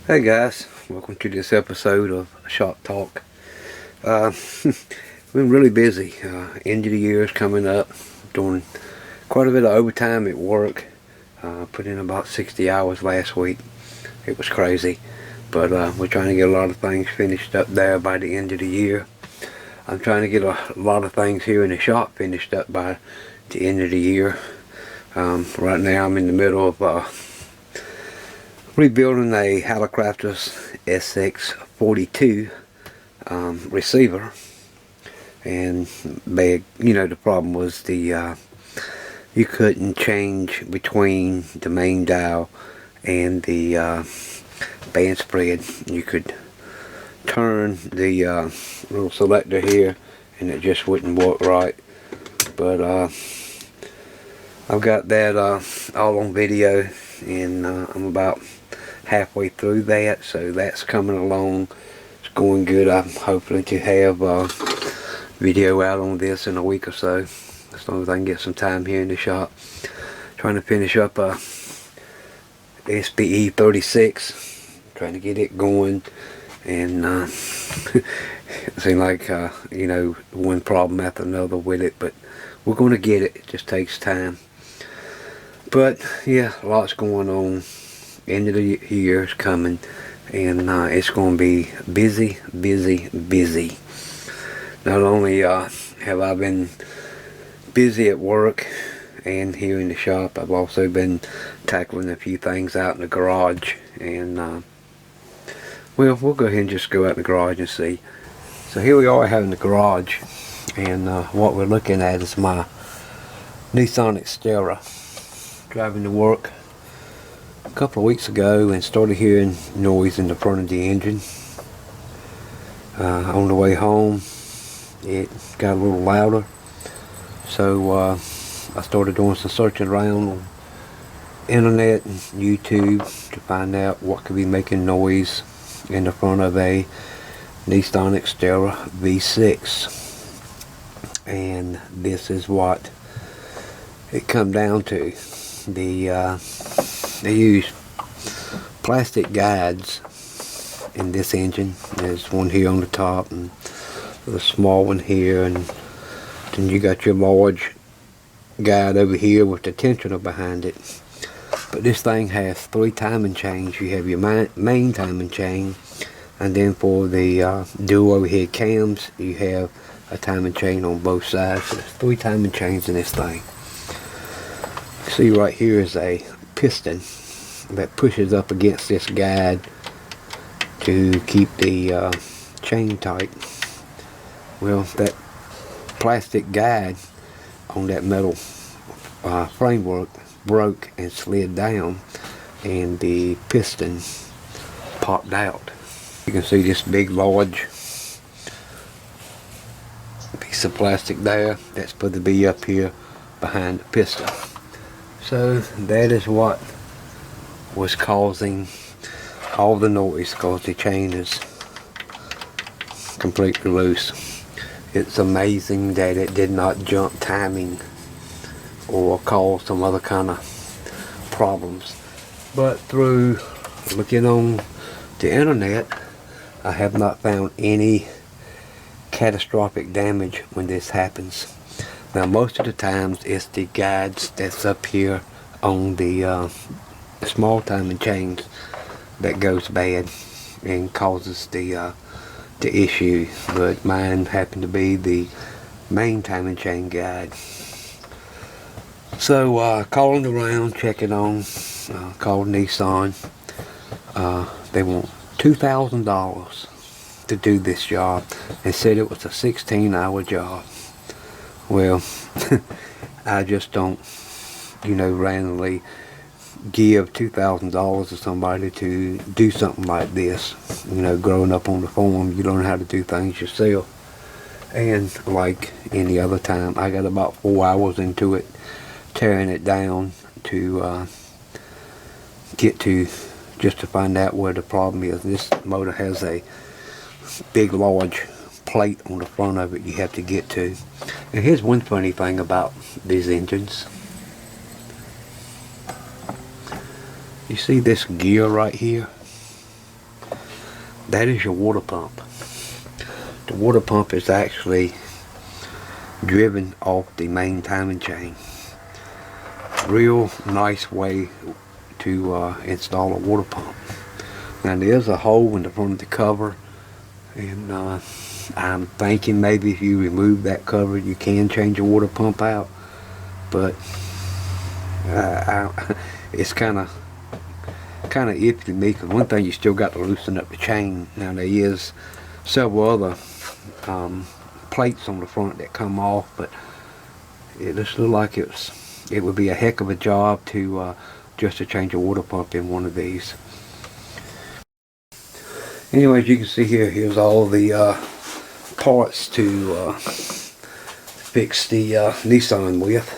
Hey guys, welcome to this episode of Shop Talk. Been really busy. End of the year is coming up. Doing quite a bit of overtime at work. Put in about 60 hours last week. It was crazy. But we're trying to get a lot of things finished up there by the end of the year. I'm trying to get a lot of things here in the shop finished up by the end of the year. Right now I'm in the middle of rebuilding a Hallicrafters SX42 receiver, and the problem was you couldn't change between the main dial and the band spread. You could turn the little selector here and it just wouldn't work right, but I've got that all on video, and I'm about halfway through that, so that's coming along. It's going good. I'm hoping to have a video out on this in a week or so, as long as I can get some time here in the shop. Trying to finish up a SBE 36, trying to get it going, and it seems like one problem after another with it, but we're going to get it. It just takes time. But yeah, lots going on. End of the year is coming, and it's going to be busy. Not only have I been busy at work and here in the shop, I've also been tackling a few things out in the garage, and well, we'll go ahead and just go out in the garage and see. So here we are having the garage, and what we're looking at is my Nissan Xterra. Driving to work a couple of weeks ago and started hearing noise in the front of the engine. On the way home it got a little louder, so I started doing some searching around on internet and YouTube to find out what could be making noise in the front of a Nissan Xterra V6, and this is what it come down to. They use plastic guides in this engine. There's one here on the top and a small one here, and then you got your large guide over here with the tensioner behind it. But this thing has 3 timing chains. You have your main timing chain, and then for the dual overhead cams you have a timing chain on both sides. So there's 3 timing chains in this thing. See, right here is a piston that pushes up against this guide to keep the chain tight. Well, that plastic guide on that metal framework broke and slid down, and the piston popped out. You can see this big large piece of plastic there that's supposed to be up here behind the piston. So that is what was causing all the noise, because the chain is completely loose. It's amazing that it did not jump timing or cause some other kind of problems. But through looking on the internet, I have not found any catastrophic damage when this happens. Now, most of the times it's the guides that's up here on the small timing chains that goes bad and causes the issue. But mine happened to be the main timing chain guide. So calling around, checking on, called Nissan. They want $2,000 to do this job, and said it was a 16-hour job. Well, I just don't, randomly give $2,000 to somebody to do something like this. Growing up on the farm, you learn how to do things yourself. And like any other time, I got about 4 hours into it, tearing it down to get to, just to find out where the problem is. This motor has a big, large plate on the front of it you have to get to. And here's one funny thing about these engines. You see this gear right here? that is your water pump. The water pump is actually driven off the main timing chain. Real nice way to install a water pump. Now there's a hole in the front of the cover, and I'm thinking maybe if you remove that cover you can change your water pump out, but it's kind of iffy to me, because one thing, you still got to loosen up the chain. Now there is several other plates on the front that come off, but it just looked like it would be a heck of a job to just to change a water pump in one of these. Anyways, you can see here's all the parts to fix the Nissan with.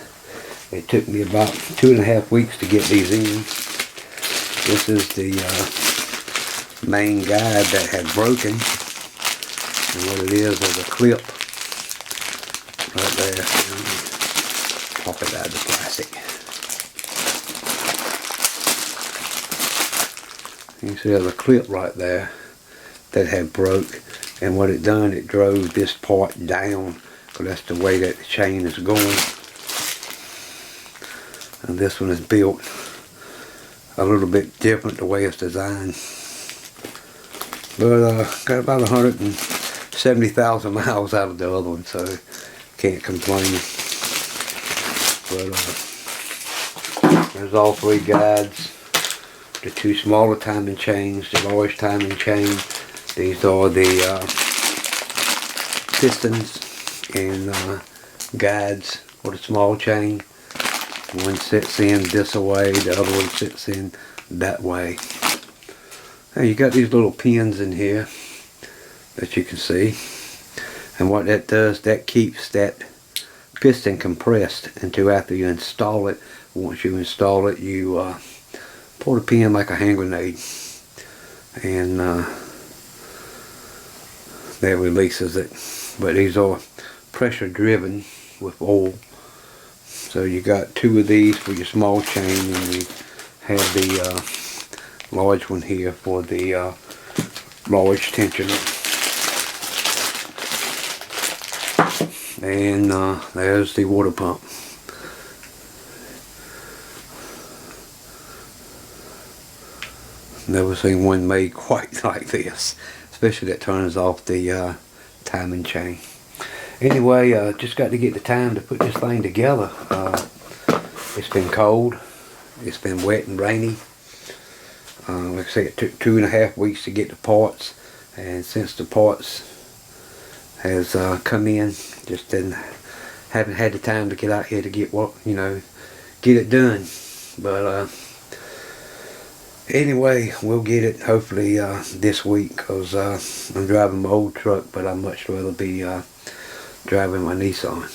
It took me about 2.5 weeks to get these in. This is the main guide that had broken, and what it is a clip right there. Pop it out of the plastic. You can see there's a clip right there that had broke, and what it done, it drove this part down, because that's the way that the chain is going. And this one is built a little bit different the way it's designed, but got about 170,000 miles out of the other one, so can't complain. But there's all 3 guides, the 2 smaller timing chains, the large timing chain. These are the pistons and guides for the small chain. One sits in this way, the other one sits in that way. Now you got these little pins in here that you can see, and what that does, that keeps that piston compressed until after you install it. Once you install it, you pull the pin like a hand grenade, and that releases it. But these are pressure driven with oil. So you got 2 of these for your small chain, and you have the large one here for the large tensioner. And there's the water pump. Never seen one made quite like this, especially that turns off the timing chain. Anyway, just got to get the time to put this thing together. It's been cold, it's been wet and rainy. Like I say, it took 2.5 weeks to get the parts, and since the parts has come in, just haven't had the time to get out here to get get it done. But anyway, we'll get it hopefully this week, because I'm driving my old truck, but I'd much rather be driving my Nissan.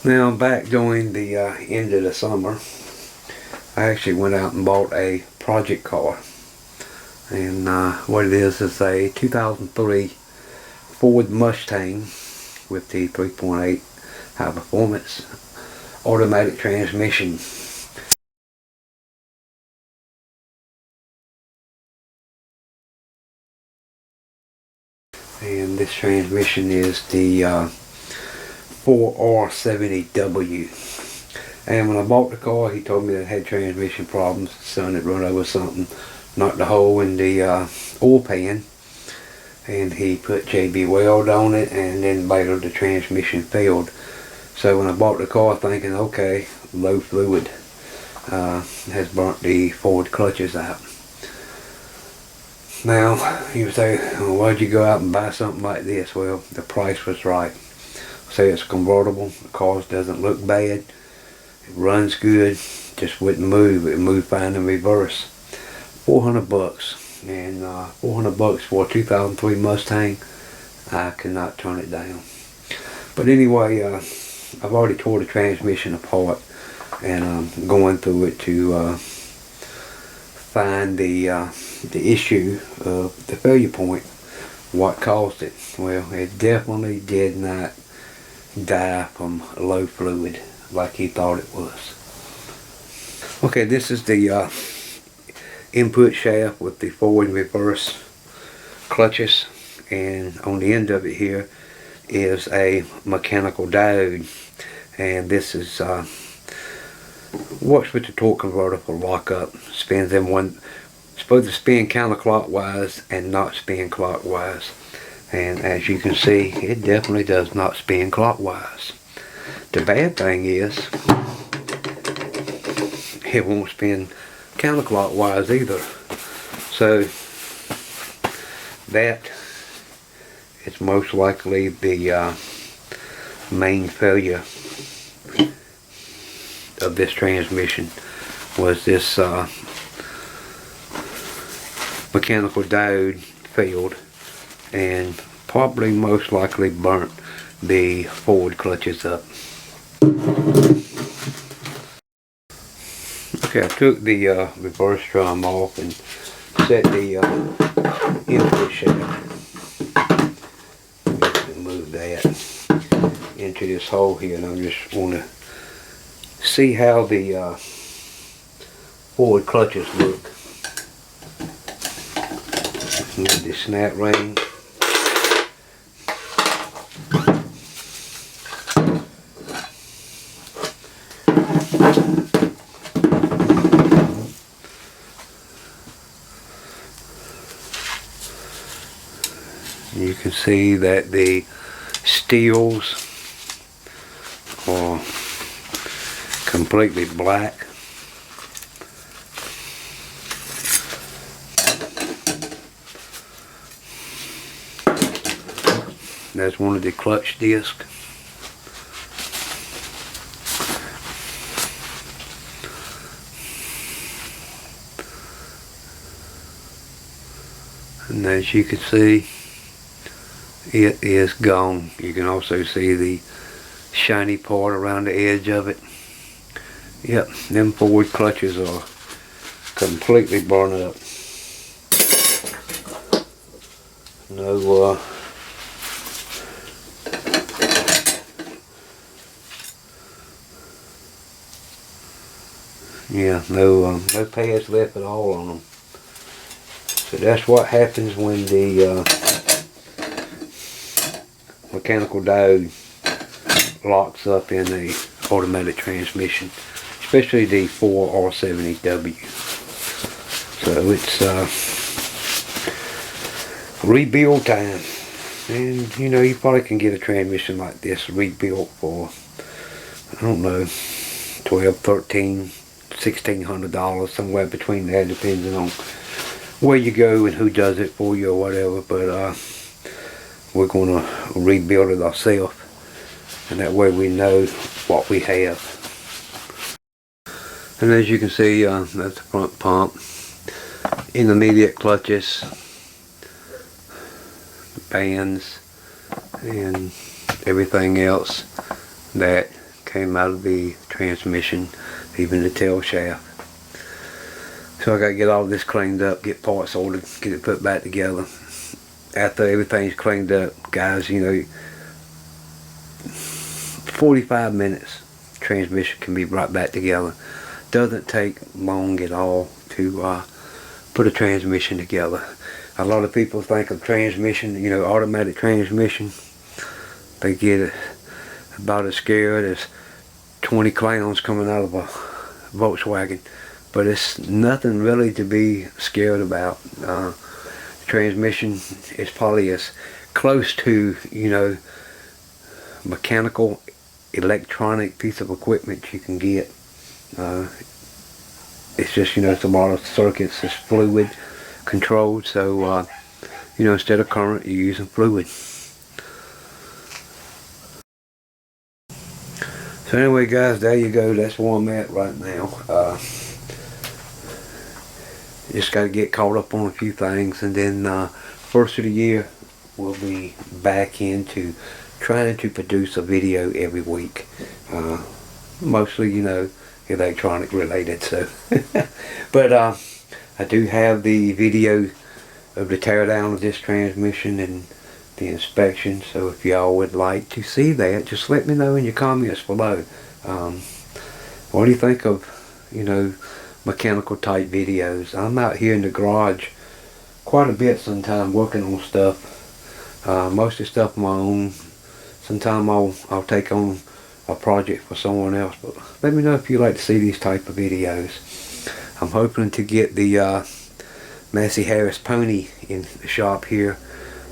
Now, back during the end of the summer, I actually went out and bought a project car, and what it is a 2003 Ford Mustang with the 3.8 high performance automatic transmission. And this transmission is the 4R70W. And when I bought the car, he told me that it had transmission problems. The son had run over something, knocked a hole in the oil pan, and he put JB Weld on it, and then later the transmission failed. So when I bought the car, thinking, okay, low fluid has burnt the forward clutches out. Now, you say, well, why'd you go out and buy something like this? Well, the price was right. Say it's convertible, the car doesn't look bad, it runs good, just wouldn't move. It moved fine in reverse. $400, and $400 for a 2003 Mustang, I cannot turn it down. But anyway, I've already tore the transmission apart, and I'm going through it to find the issue of the failure point, what caused it. Well, it definitely did not die from low fluid like he thought it was. Okay, this is the input shaft with the forward and reverse clutches, and on the end of it here is a mechanical diode, and this is works with the torque converter for lockup. Spins in one, supposed to spin counterclockwise and not spin clockwise, and as you can see, it definitely does not spin clockwise. The bad thing is it won't spin counterclockwise either. So that is most likely the main failure of this transmission, was this mechanical diode failed and probably most likely burnt the forward clutches up. Okay, I took the reverse drum off and set the input shaft. Move that into this hole here, and I just want to see how the forward clutches look. Move the snap ring. You can see that the steels are completely black. That's one of the clutch discs. And as you can see, it is gone. You can also see the shiny part around the edge of it. Yep, them forward clutches are completely burned up. No no pads left at all on them. So that's what happens when the mechanical diode locks up in the automatic transmission, especially the 4R70W. So it's rebuild time, and you know, you probably can get a transmission like this rebuilt for, I don't know, $12, $13, $1,600, somewhere between there, depending on where you go and who does it for you or whatever. But we're going to rebuild it ourselves, and that way we know what we have. And as you can see, that's the front pump, intermediate clutches, bands, and everything else that came out of the transmission, even the tail shaft. So I got to get all this cleaned up, get parts ordered, get it put back together. After everything's cleaned up, guys, you know, 45 minutes, transmission can be brought back together. Doesn't take long at all to put a transmission together. A lot of people think of transmission, you know, automatic transmission, they get about as scared as 20 clowns coming out of a Volkswagen. But it's nothing really to be scared about. Transmission is probably as close to, you know, mechanical, electronic piece of equipment you can get. It's just, you know, it's a lot of circuits, it's fluid controlled, so you know, instead of current, you're using fluid. So anyway, guys, there you go. That's where I'm at right now. Just got to get caught up on a few things, and then first of the year we'll be back into trying to produce a video every week, mostly, you know, electronic related. So but I do have the video of the teardown of this transmission and the inspection, so if y'all would like to see that, just let me know in your comments below. What do you think of you know, mechanical type videos. I'm out here in the garage quite a bit sometimes working on stuff. Most of the stuff on my own. Sometimes I'll take on a project for someone else. But let me know if you like to see these type of videos. I'm hoping to get the Massey Harris pony in the shop here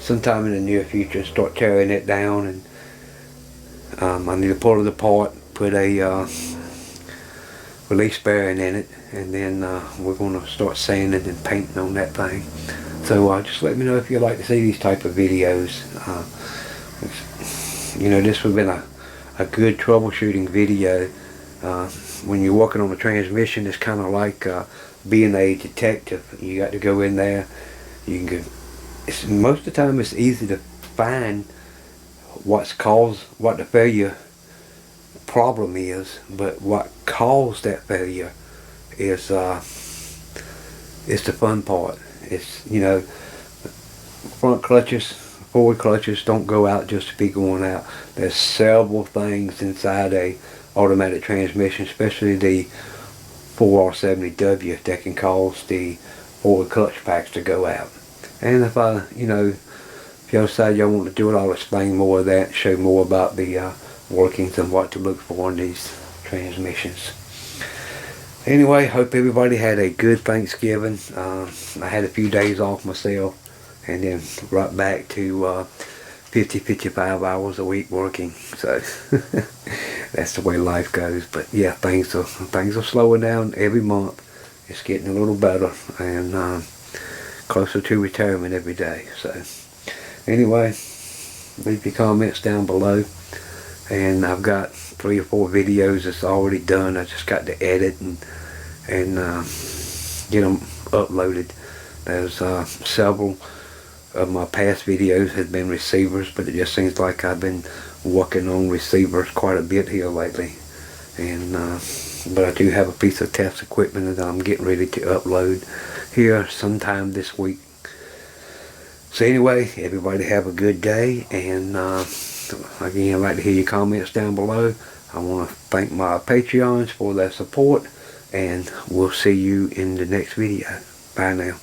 sometime in the near future and start tearing it down. And I need to pull it apart, put a release bearing in it, and then we're going to start sanding and painting on that thing. So just let me know if you like to see these type of videos. You know, this would have been a good troubleshooting video. When you're working on a transmission, it's kind of like being a detective. You got to go in there. You can go. Most of the time, it's easy to find what the failure problem is, but what caused that failure is the fun part. It's, you know, front clutches, forward clutches don't go out just to be going out. There's several things inside a automatic transmission, especially the 4R70W, that can cause the forward clutch packs to go out. And if if y'all decide y'all want to do it, I'll explain more of that, show more about the workings and what to look for in these transmissions. Anyway, hope everybody had a good Thanksgiving. I had a few days off myself, and then right back to 55 hours a week working. So that's the way life goes. But yeah, things are slowing down every month. It's getting a little better and closer to retirement every day. So anyway, leave your comments down below. And I've got 3 or 4 videos that's already done. I just got to edit and get them uploaded. There's several of my past videos have been receivers, but it just seems like I've been working on receivers quite a bit here lately. And but I do have a piece of test equipment that I'm getting ready to upload here sometime this week. So anyway, everybody have a good day, and again, I'd like to hear your comments down below. I want to thank my Patreons for their support, and we'll see you in the next video. Bye now.